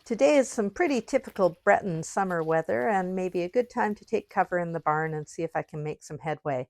Today is some pretty typical Breton summer weather and maybe a good time to take cover in the barn and see if I can make some headway.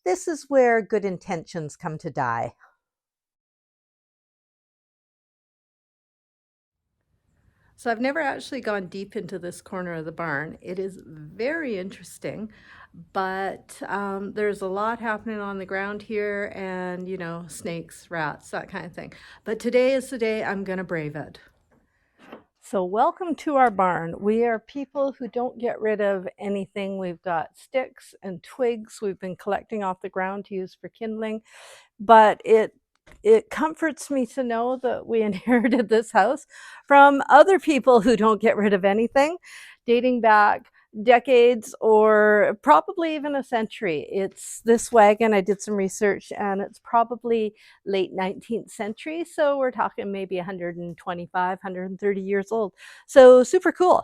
This is where good intentions come to die. So I've never actually gone deep into this corner of the barn. It is very interesting, but there's a lot happening on the ground here and, snakes, rats, that kind of thing. But today is the day I'm going to brave it. So welcome to our barn. We are people who don't get rid of anything. We've got sticks and twigs we've been collecting off the ground to use for kindling, but it comforts me to know that we inherited this house from other people who don't get rid of anything, dating back decades or probably even a century. It's this wagon. I did some research and it's probably late 19th century. So we're talking maybe 125, 130 years old. So super cool.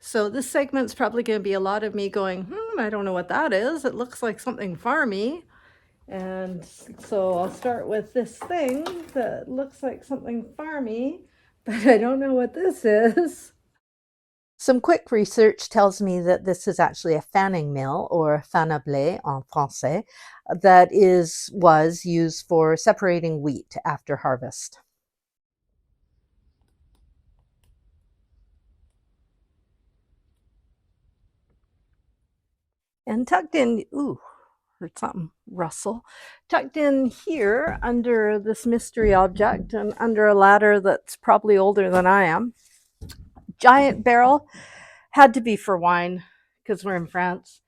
So this segment's probably going to be a lot of me going, I don't know what that is. It looks like something farmy. And so I'll start with this thing that looks like something farmy, but I don't know what this is. Some quick research tells me that this is actually a fanning mill, or fan à blé en français, that was used for separating wheat after harvest. And tucked in, heard something rustle, tucked in here under this mystery object and under a ladder that's probably older than I am, giant barrel. Had to be for wine because we're in France.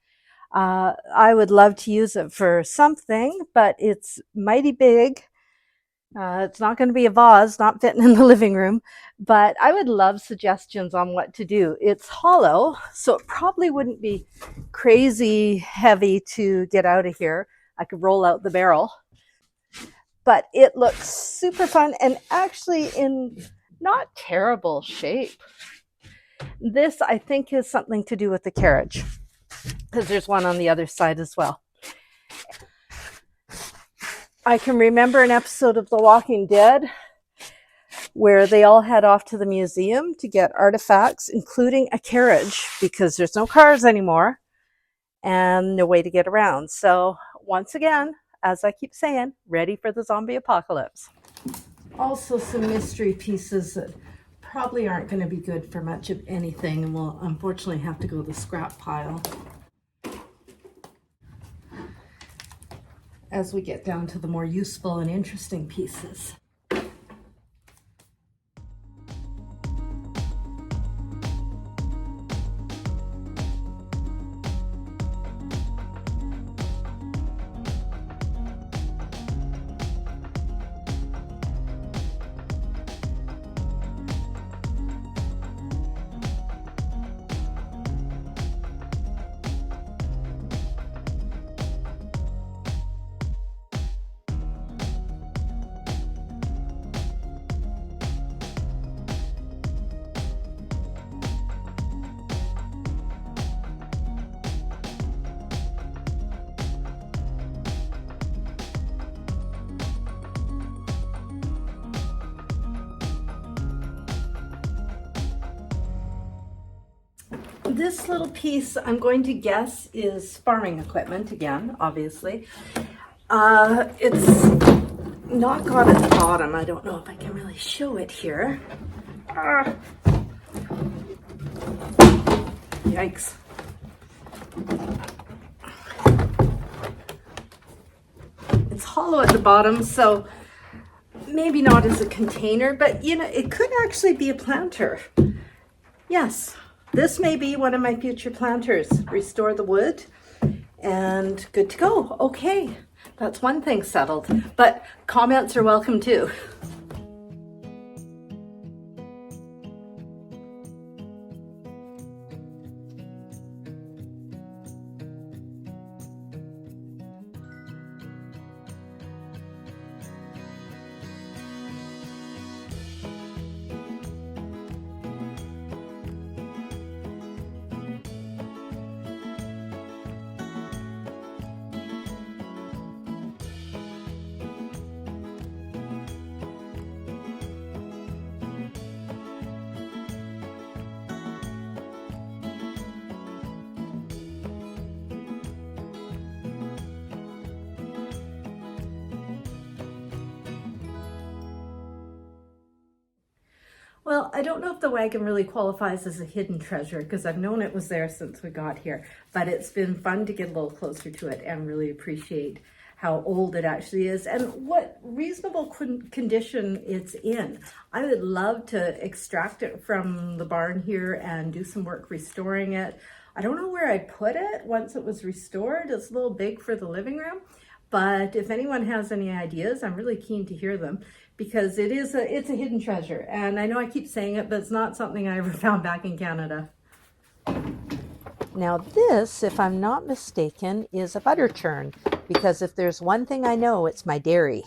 I would love to use it for something, but it's mighty big. It's not going to be a vase, not fitting in the living room, but I would love suggestions on what to do. It's hollow, so it probably wouldn't be crazy heavy to get out of here. I could roll out the barrel, but it looks super fun and actually in not terrible shape. This, I think, is something to do with the carriage, because there's one on the other side as well. I can remember an episode of The Walking Dead where they all head off to the museum to get artifacts, including a carriage, because there's no cars anymore and no way to get around. So once again, as I keep saying, ready for the zombie apocalypse. Also some mystery pieces that probably aren't going to be good for much of anything and will unfortunately have to go to the scrap pile as we get down to the more useful and interesting pieces. This little piece, I'm going to guess, is farming equipment again, obviously. It's not got at the bottom. I don't know if I can really show it here. Yikes. It's hollow at the bottom, so maybe not as a container, but it could actually be a planter. Yes. This may be one of my future planters. Restore the wood and good to go. Okay, that's one thing settled, but comments are welcome too. Well, I don't know if the wagon really qualifies as a hidden treasure because I've known it was there since we got here, but it's been fun to get a little closer to it and really appreciate how old it actually is and what reasonable condition it's in. I would love to extract it from the barn here and do some work restoring it. I don't know where I'd put it once it was restored. It's a little big for the living room, but if anyone has any ideas, I'm really keen to hear them because it's a hidden treasure. And I know I keep saying it, but it's not something I ever found back in Canada. Now this, if I'm not mistaken, is a butter churn, because if there's one thing I know, it's my dairy.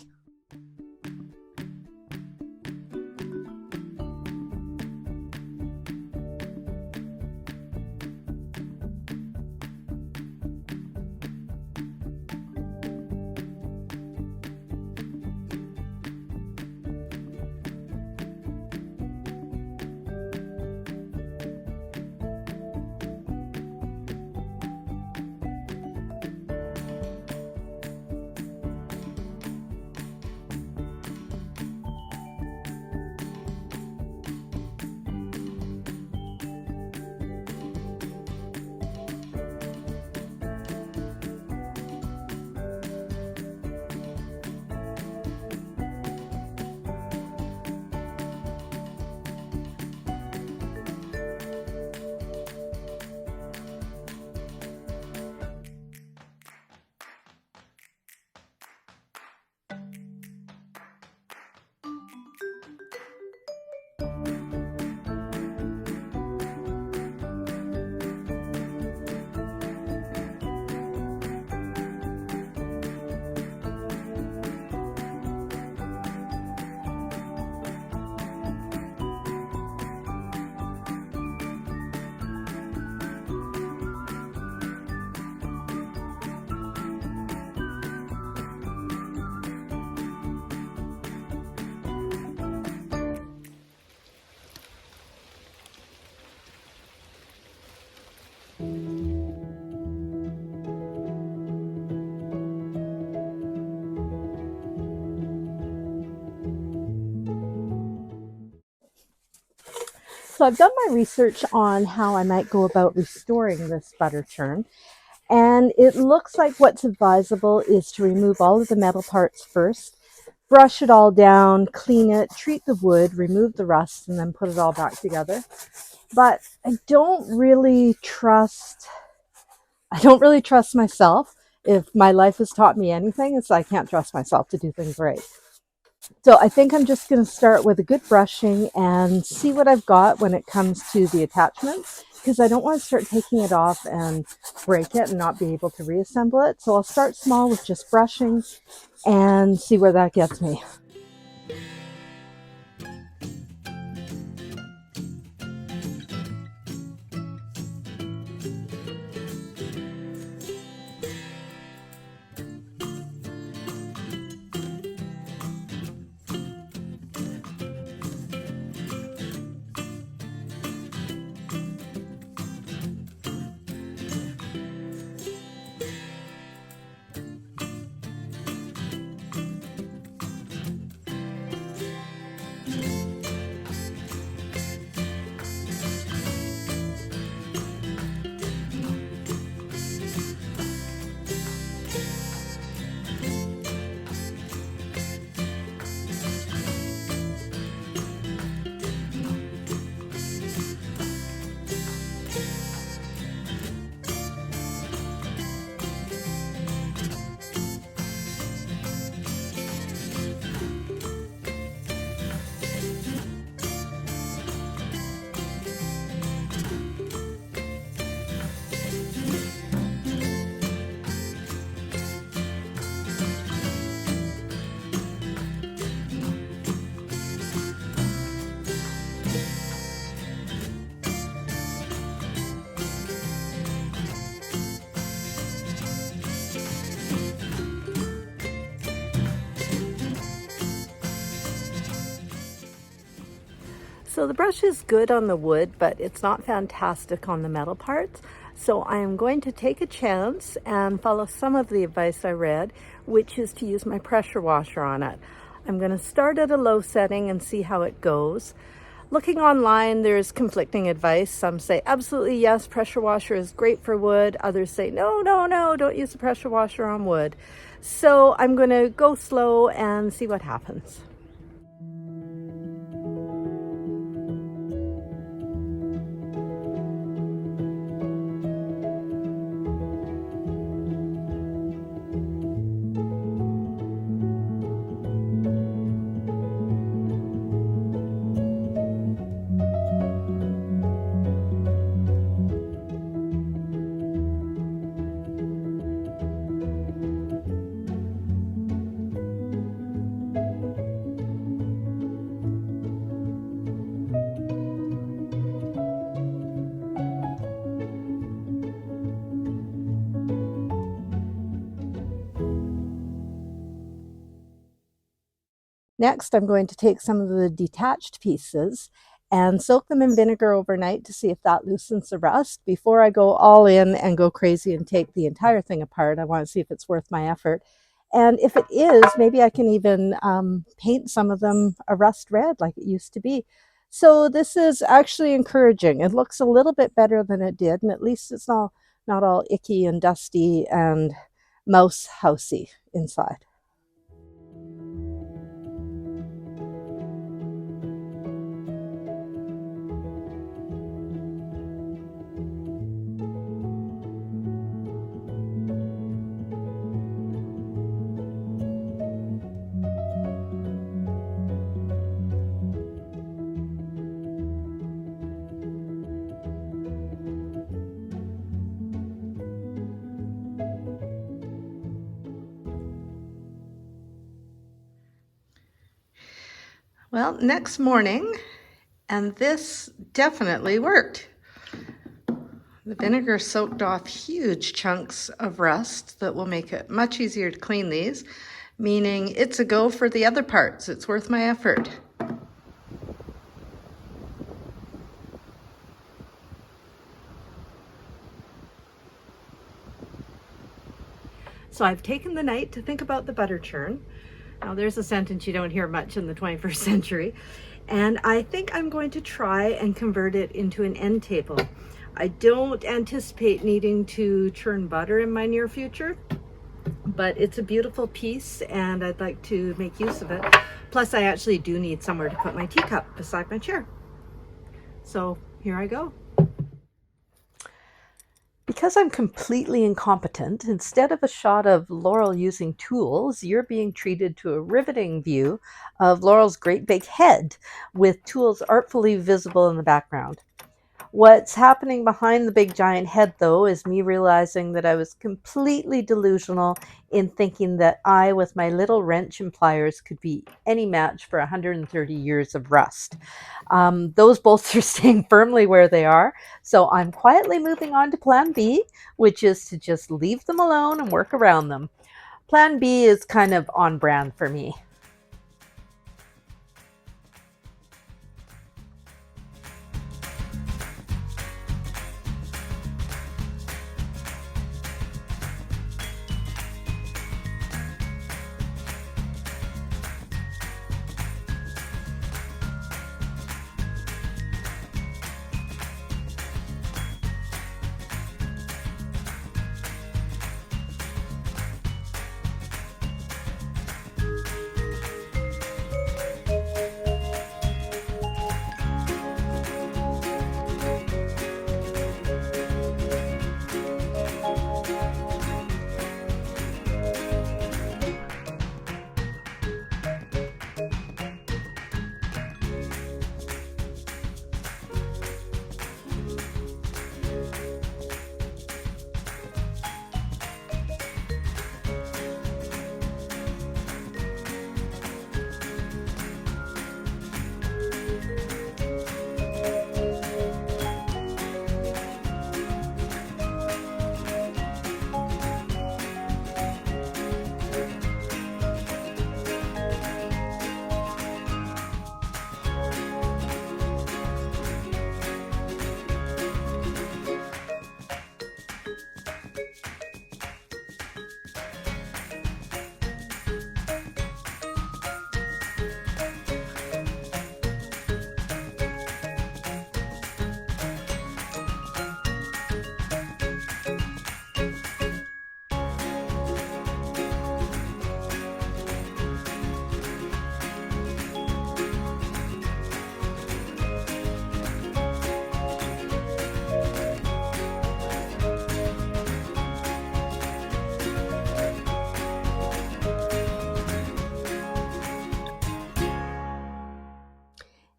So I've done my research on how I might go about restoring this butter churn, and it looks like what's advisable is to remove all of the metal parts first, brush it all down, clean it, treat the wood, remove the rust, and then put it all back together. But I don't really trust myself. If my life has taught me anything, it's I can't trust myself to do things right. So I think I'm just going to start with a good brushing and see what I've got when it comes to the attachments, because I don't want to start taking it off and break it and not be able to reassemble it. So I'll start small with just brushing and see where that gets me. So the brush is good on the wood, but it's not fantastic on the metal parts. So I am going to take a chance and follow some of the advice I read, which is to use my pressure washer on it. I'm going to start at a low setting and see how it goes. Looking online, there's conflicting advice. Some say absolutely yes, pressure washer is great for wood. Others say no, no, no, don't use the pressure washer on wood. So I'm going to go slow and see what happens. Next, I'm going to take some of the detached pieces and soak them in vinegar overnight to see if that loosens the rust. Before I go all in and go crazy and take the entire thing apart, I want to see if it's worth my effort. And if it is, maybe I can even paint some of them a rust red like it used to be. So this is actually encouraging. It looks a little bit better than it did, and at least it's not all icky and dusty and mouse housey inside. Well, next morning, and this definitely worked. The vinegar soaked off huge chunks of rust that will make it much easier to clean these, meaning it's a go for the other parts. It's worth my effort. So I've taken the night to think about the butter churn. Now there's a sentence you don't hear much in the 21st century. And I think I'm going to try and convert it into an end table. I don't anticipate needing to churn butter in my near future, but it's a beautiful piece and I'd like to make use of it. Plus I actually do need somewhere to put my teacup beside my chair. So here I go. Because I'm completely incompetent, instead of a shot of Laurel using tools, you're being treated to a riveting view of Laurel's great big head with tools artfully visible in the background. What's happening behind the big giant head, though, is me realizing that I was completely delusional in thinking that I, with my little wrench and pliers, could be any match for 130 years of rust. Those bolts are staying firmly where they are, so I'm quietly moving on to plan B, which is to just leave them alone and work around them. Plan B is kind of on brand for me.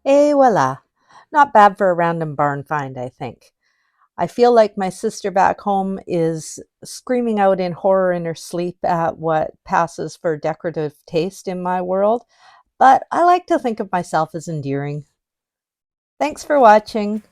Et voila. Not bad for a random barn find, I think. I feel like my sister back home is screaming out in horror in her sleep at what passes for decorative taste in my world, but I like to think of myself as endearing. Thanks for watching.